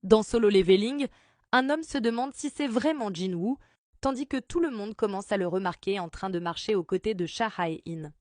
Dans Solo Leveling, un homme se demande si c'est vraiment Jinwoo, tandis que tout le monde commence à le remarquer en train de marcher aux côtés de Cha Hae-in.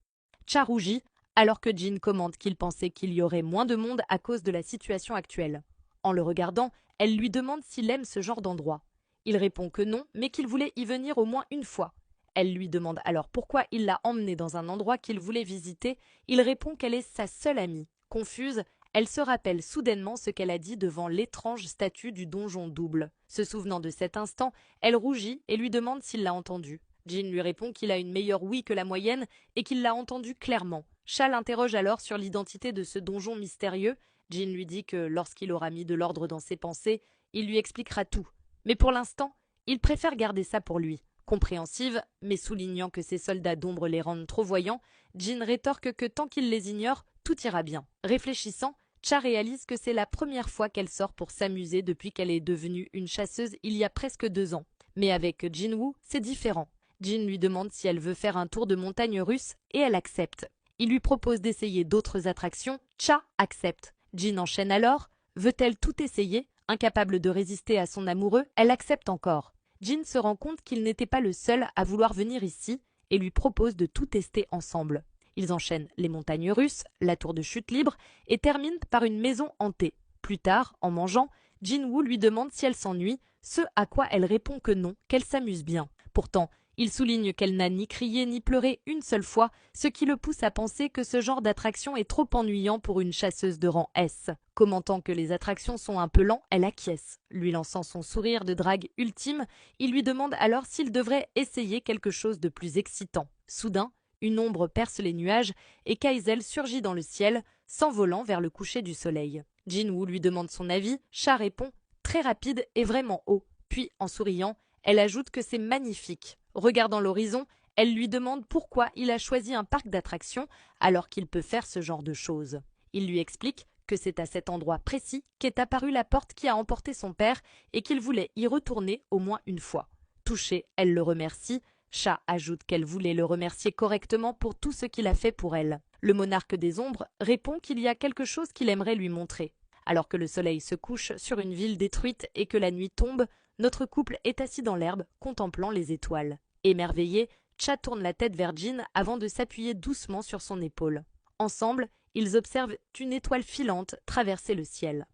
Cha rougit, alors que Jin commente qu'il pensait qu'il y aurait moins de monde à cause de la situation actuelle. En le regardant, elle lui demande s'il aime ce genre d'endroit. Il répond que non, mais qu'il voulait y venir au moins une fois. Elle lui demande alors pourquoi il l'a emmenée dans un endroit qu'il voulait visiter. Il répond qu'elle est sa seule amie. Confuse, elle se rappelle soudainement ce qu'elle a dit devant l'étrange statue du donjon double. Se souvenant de cet instant, elle rougit et lui demande s'il l'a entendu. Jin lui répond qu'il a une meilleure ouïe que la moyenne et qu'il l'a entendu clairement. Cha l'interroge alors sur l'identité de ce donjon mystérieux. Jin lui dit que lorsqu'il aura mis de l'ordre dans ses pensées, il lui expliquera tout. Mais pour l'instant, il préfère garder ça pour lui. Compréhensive, mais soulignant que ses soldats d'ombre les rendent trop voyants, Jin rétorque que tant qu'il les ignore, tout ira bien. Réfléchissant, Cha réalise que c'est la première fois qu'elle sort pour s'amuser depuis qu'elle est devenue une chasseuse il y a presque 2 ans. Mais avec Jinwoo, c'est différent. Jin lui demande si elle veut faire un tour de montagne russe et elle accepte. Il lui propose d'essayer d'autres attractions. Cha accepte. Jin enchaîne alors. Veut-elle tout essayer? Incapable de résister à son amoureux, elle accepte encore. Jin se rend compte qu'il n'était pas le seul à vouloir venir ici et lui propose de tout tester ensemble. Ils enchaînent les montagnes russes, la tour de chute libre et terminent par une maison hantée. Plus tard, en mangeant, Jinwoo lui demande si elle s'ennuie, ce à quoi elle répond que non, qu'elle s'amuse bien. Pourtant, il souligne qu'elle n'a ni crié ni pleuré une seule fois, ce qui le pousse à penser que ce genre d'attraction est trop ennuyant pour une chasseuse de rang S. Commentant que les attractions sont un peu lents, elle acquiesce. Lui lançant son sourire de drague ultime, il lui demande alors s'il devrait essayer quelque chose de plus excitant. Soudain, une ombre perce les nuages et Kaizel surgit dans le ciel, s'envolant vers le coucher du soleil. Jinwoo lui demande son avis, Cha répond « très rapide et vraiment haut ». Puis, en souriant, elle ajoute que c'est magnifique. Regardant l'horizon, elle lui demande pourquoi il a choisi un parc d'attractions alors qu'il peut faire ce genre de choses. Il lui explique que c'est à cet endroit précis qu'est apparue la porte qui a emporté son père et qu'il voulait y retourner au moins une fois. Touchée, elle le remercie. Cha ajoute qu'elle voulait le remercier correctement pour tout ce qu'il a fait pour elle. Le monarque des ombres répond qu'il y a quelque chose qu'il aimerait lui montrer. Alors que le soleil se couche sur une ville détruite et que la nuit tombe, notre couple est assis dans l'herbe, contemplant les étoiles. Émerveillé, Cha tourne la tête vers Jin avant de s'appuyer doucement sur son épaule. Ensemble, ils observent une étoile filante traverser le ciel.